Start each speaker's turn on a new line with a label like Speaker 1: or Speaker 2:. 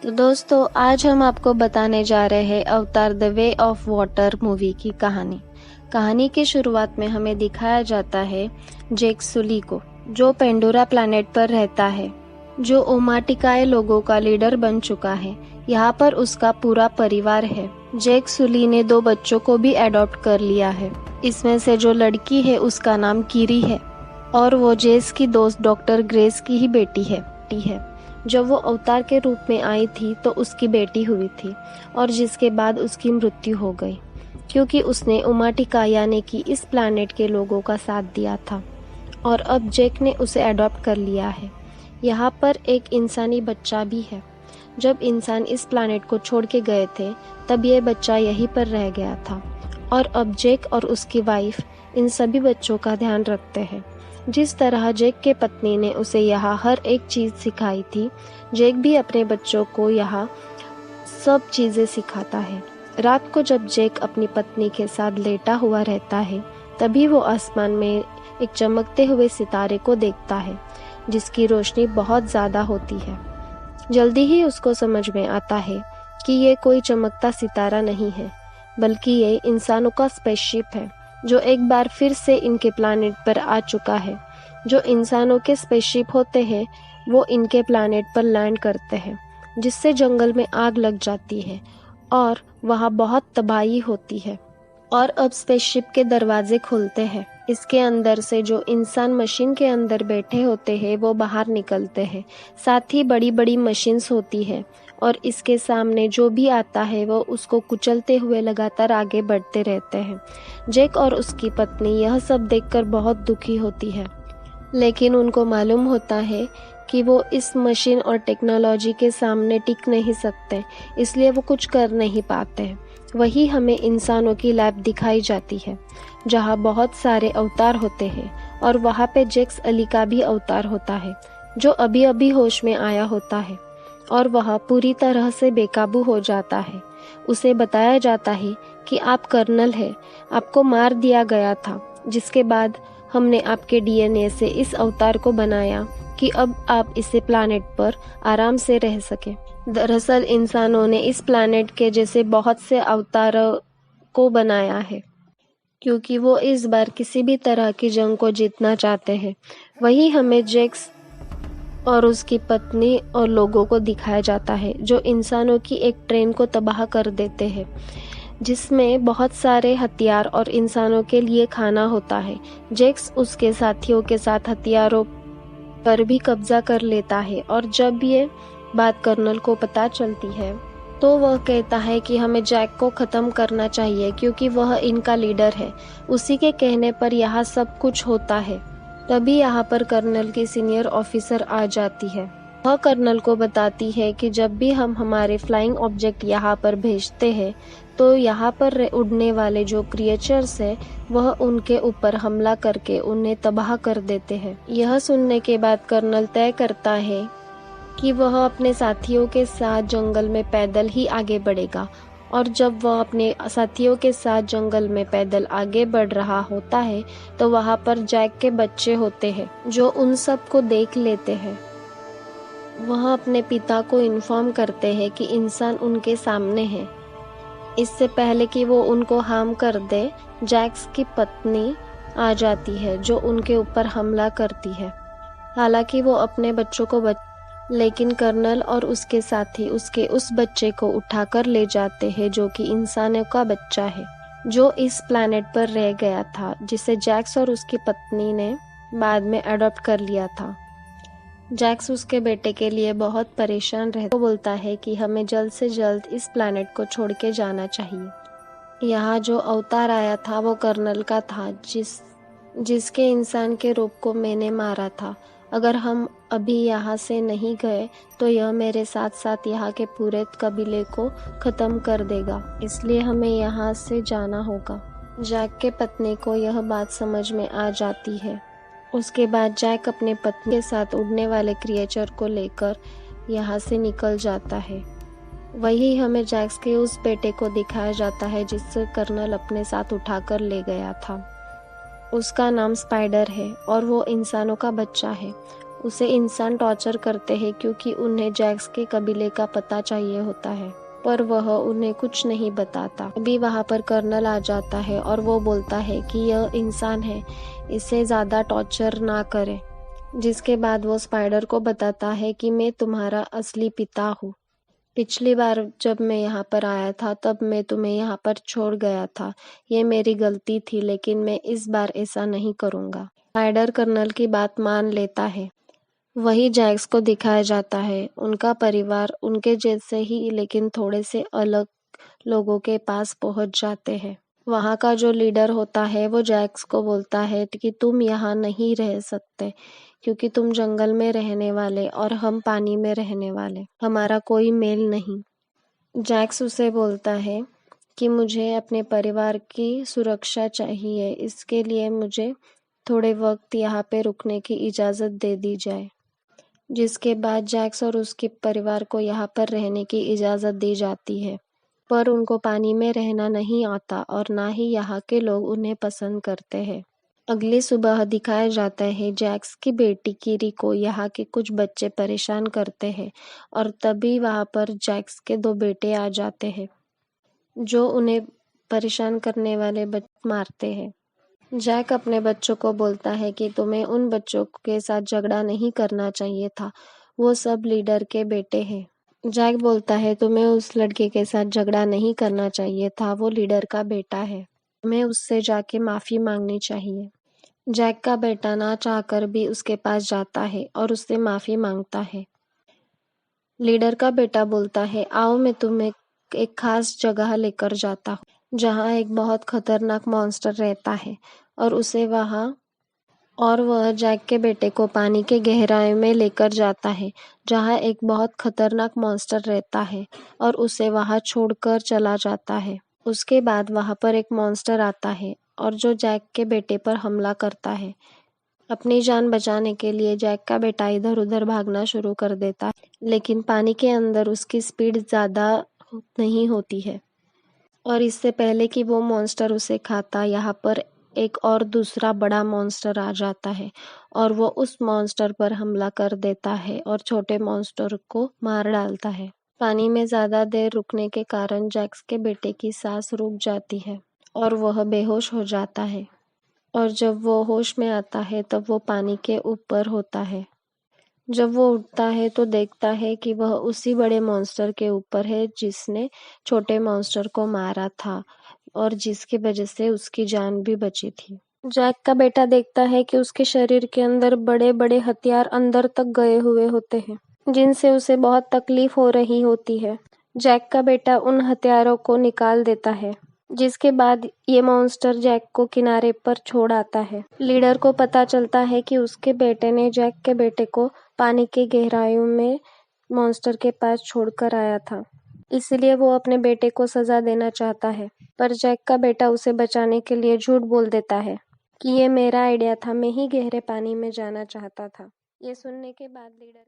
Speaker 1: तो दोस्तों आज हम आपको बताने जा रहे हैं अवतार the way of water movie की कहानी की शुरुआत में हमें दिखाया जाता है जेक सुली को, जो पेंडोरा प्लैनेट पर रहता है, जो ओमाटिकाए लोगों का लीडर बन चुका है। यहाँ पर उसका पूरा परिवार है। जेक सुली ने 2 बच्चों को भी अडॉप्ट कर लिया है। इसमें से जो लड़की है उसका नाम कीरी है और वो जेस की दोस्त डॉक्टर ग्रेस की ही बेटी है। जब वो अवतार के रूप में आई थी तो उसकी बेटी हुई थी और जिसके बाद उसकी मृत्यु हो गई, क्योंकि उसने उमाटिका यानी कि इस प्लैनेट के लोगों का साथ दिया था। और अब जेक ने उसे अडॉप्ट कर लिया है। यहाँ पर एक इंसानी बच्चा भी है। जब इंसान इस प्लैनेट को छोड़ के गए थे तब ये बच्चा यहीं पर रह गया था और अब जेक और उसकी वाइफ इन सभी बच्चों का ध्यान रखते हैं। जिस तरह जेक के पत्नी ने उसे यहाँ हर एक चीज सिखाई थी, जेक भी अपने बच्चों को यहाँ सब चीजें सिखाता है। रात को जब जेक अपनी पत्नी के साथ लेटा हुआ रहता है तभी वो आसमान में एक चमकते हुए सितारे को देखता है जिसकी रोशनी बहुत ज्यादा होती है। जल्दी ही उसको समझ में आता है कि ये कोई चमकता सितारा नहीं है, बल्कि ये इंसानों का स्पेसशिप है जो एक बार फिर से इनके प्लैनेट पर आ चुका है। जो इंसानों के स्पेसशिप होते हैं वो इनके प्लैनेट पर लैंड करते हैं, जिससे जंगल में आग लग जाती है और वहाँ बहुत तबाही होती है। और अब स्पेसशिप के दरवाजे खुलते हैं। इसके अंदर से जो इंसान मशीन के अंदर बैठे होते हैं वो बाहर निकलते हैं। साथ ही बड़ी बड़ी मशीन्स होती है और इसके सामने जो भी आता है वो उसको कुचलते हुए लगातार आगे बढ़ते रहते हैं। जेक और उसकी पत्नी यह सब देखकर बहुत दुखी होती है, लेकिन उनको मालूम होता है कि वो इस मशीन और टेक्नोलॉजी के सामने टिक नहीं सकते, इसलिए वो कुछ कर नहीं पाते हैं। वही हमें इंसानों की लैब दिखाई जाती है जहाँ बहुत सारे अवतार होते हैं और वहाँ पे जेक्स अली का भी अवतार होता है जो अभी अभी होश में आया होता है और वह पूरी तरह से बेकाबू हो जाता है। उसे बताया जाता है कि आप कर्नल है, आपको मार दिया गया था, जिसके बाद हमने आपके डीएनए से इस अवतार को बनाया कि अब आप इसे प्लैनेट पर आराम से रह सके। दरअसल इंसानों ने इस प्लैनेट के जैसे बहुत से अवतारों को बनाया है क्योंकि वो इस बार किसी भी तरह की जंग को जीतना चाहते हैं। वही हमें जेक्स और उसकी पत्नी और लोगों को दिखाया जाता है जो इंसानों की एक ट्रेन को तबाह कर देते हैं, जिसमें बहुत सारे हथियार और इंसानों के लिए खाना होता है। जेक्स उसके साथियों के साथ हथियारों पर भी कब्जा कर लेता है और जब ये बात कर्नल को पता चलती है तो वह कहता है कि हमें जैक को खत्म करना चाहिए क्योंकि वह इनका लीडर है। उसी के कहने पर यहाँ सब कुछ होता है। तभी यहाँ पर कर्नल की सीनियर ऑफिसर आ जाती है। वह कर्नल को बताती है कि जब भी हम हमारे फ्लाइंग ऑब्जेक्ट यहाँ पर भेजते हैं तो यहाँ पर उड़ने वाले जो क्रिएचर्स है वह उनके ऊपर हमला करके उन्हें तबाह कर देते हैं। यह सुनने के बाद कर्नल तय करता है कि वह अपने साथियों के साथ जंगल में पैदल ही आगे बढ़ेगा। और जब वह अपने साथियों के साथ जंगल में पैदल आगे बढ़ रहा होता है तो वहाँ पर जैक के बच्चे होते हैं जो उन सब को देख लेते हैं। वह अपने पिता को इन्फॉर्म करते हैं कि इंसान उनके सामने है। इससे पहले कि वो उनको हार्म कर दे, जैक्स की पत्नी आ जाती है जो उनके ऊपर हमला करती है। हालांकि वो अपने बच्चों को लेकिन कर्नल और उसके साथी उसके उस बच्चे को उठाकर ले जाते हैं जो कि इंसानों का बच्चा है जो इस प्लैनेट पर रह गया था, जिसे जैक्स और उसकी पत्नी ने बाद में अडॉप्ट कर लिया था। जैक्स उसके बेटे के लिए बहुत परेशान रहता, वो बोलता है कि हमें जल्द से जल्द इस प्लैनेट को छोड़ के जाना चाहिए। यहाँ जो अवतार आया था वो कर्नल का था जिसके इंसान के रूप को मैंने मारा था। अगर हम अभी यहाँ से नहीं गए तो यह मेरे साथ साथ यहाँ के पूरे कबीले को खत्म कर देगा, इसलिए हमें यहाँ से जाना होगा। जैक के पत्नी को यह बात समझ में आ जाती है। उसके बाद जैक अपने पत्नी के साथ उड़ने वाले क्रिएचर को लेकर यहाँ से निकल जाता है। वही हमें जैक्स के उस बेटे को दिखाया जाता है जिससे कर्नल अपने साथ उठाकर ले गया था। उसका नाम स्पाइडर है और वो इंसानों का बच्चा है उसे इंसान टॉर्चर करते हैं क्योंकि उन्हें जैक्स के कबीले का पता चाहिए होता है, पर वह उन्हें कुछ नहीं बताता। अभी वहाँ पर कर्नल आ जाता है और वो बोलता है कि यह इंसान है, इसे ज़्यादा टॉर्चर ना करें। जिसके बाद वो स्पाइडर को बताता है कि मैं तुम्हारा असली पिता हूँ। पिछली बार जब मैं यहाँ पर आया था तब मैं तुम्हें यहाँ पर छोड़ गया था। ये मेरी गलती थी, लेकिन मैं इस बार ऐसा नहीं करूँगा। स्पाइडर कर्नल की बात मान लेता है। वही जैक्स को दिखाया जाता है। उनका परिवार उनके जैसे ही लेकिन थोड़े से अलग लोगों के पास पहुंच जाते हैं। वहाँ का जो लीडर होता है वो जैक्स को बोलता है कि तुम यहाँ नहीं रह सकते क्योंकि तुम जंगल में रहने वाले और हम पानी में रहने वाले, हमारा कोई मेल नहीं। जैक्स उसे बोलता है कि मुझे अपने परिवार की सुरक्षा चाहिए, इसके लिए मुझे थोड़े वक्त यहाँ पे रुकने की इजाज़त दे दी जाए। जिसके बाद जैक्स और उसके परिवार को यहाँ पर रहने की इजाज़त दी जाती है, पर उनको पानी में रहना नहीं आता और ना ही यहाँ के लोग उन्हें पसंद करते हैं। अगली सुबह दिखाया जाता है जैक्स की बेटी किरी को यहाँ के कुछ बच्चे परेशान करते हैं और तभी वहाँ पर जैक्स के 2 बेटे आ जाते हैं जो उन्हें परेशान करने वाले बच्चे मारते हैं। जैक अपने बच्चों को बोलता है कि तुम्हें उन बच्चों के साथ झगड़ा नहीं करना चाहिए था, वो सब लीडर के बेटे हैं। जैक बोलता है तुम्हें उस लड़के के साथ झगड़ा नहीं करना चाहिए था, वो लीडर का बेटा है, तुम्हें उससे जाके माफ़ी मांगनी चाहिए। जैक का बेटा ना चाहकर भी उसके पास जाता है और उससे माफ़ी मांगता है। लीडर का बेटा बोलता है आओ मैं तुम्हें एक खास जगह लेकर जाता हूँ जहाँ एक बहुत खतरनाक मॉन्स्टर रहता है और वह जैक के बेटे को पानी के गहराई में लेकर जाता है जहाँ एक बहुत खतरनाक मॉन्स्टर रहता है और उसे वहाँ छोड़कर चला जाता है। उसके बाद वहाँ पर एक मॉन्स्टर आता है और जो जैक के बेटे पर हमला करता है। अपनी जान बचाने के लिए जैक का बेटा इधर उधर भागना शुरू कर देता है, लेकिन पानी के अंदर उसकी स्पीड ज़्यादा नहीं होती है और इससे पहले कि वो मॉन्स्टर उसे खाता, यहाँ पर एक और दूसरा बड़ा मॉन्स्टर आ जाता है और वो उस मॉन्स्टर पर हमला कर देता है और छोटे मॉन्स्टर को मार डालता है। पानी में ज़्यादा देर रुकने के कारण जैक्स के बेटे की सांस रुक जाती है और वह बेहोश हो जाता है और जब वो होश में आता है तब वो पानी के ऊपर होता है। जब वो उठता है तो देखता है कि वह उसी बड़े मॉन्स्टर के ऊपर है जिसने छोटे मॉन्स्टर को मारा था और जिसकी वजह से उसकी जान भी बची थी। जैक का बेटा देखता है कि उसके शरीर के अंदर बड़े बड़े हथियार अंदर तक गए हुए होते हैं जिनसे उसे बहुत तकलीफ हो रही होती है। जैक का बेटा उन हथियारों को निकाल देता है जिसके बाद ये मॉन्स्टर जैक को किनारे पर छोड़ आता है। लीडर को पता चलता है कि उसके बेटे ने जैक के बेटे को पानी की गहराइयों में मॉन्स्टर के पास छोड़कर आया था, इसलिए वो अपने बेटे को सजा देना चाहता है, पर जैक का बेटा उसे बचाने के लिए झूठ बोल देता है कि ये मेरा आइडिया था, मैं ही गहरे पानी में जाना चाहता था। ये सुनने के बाद लीडर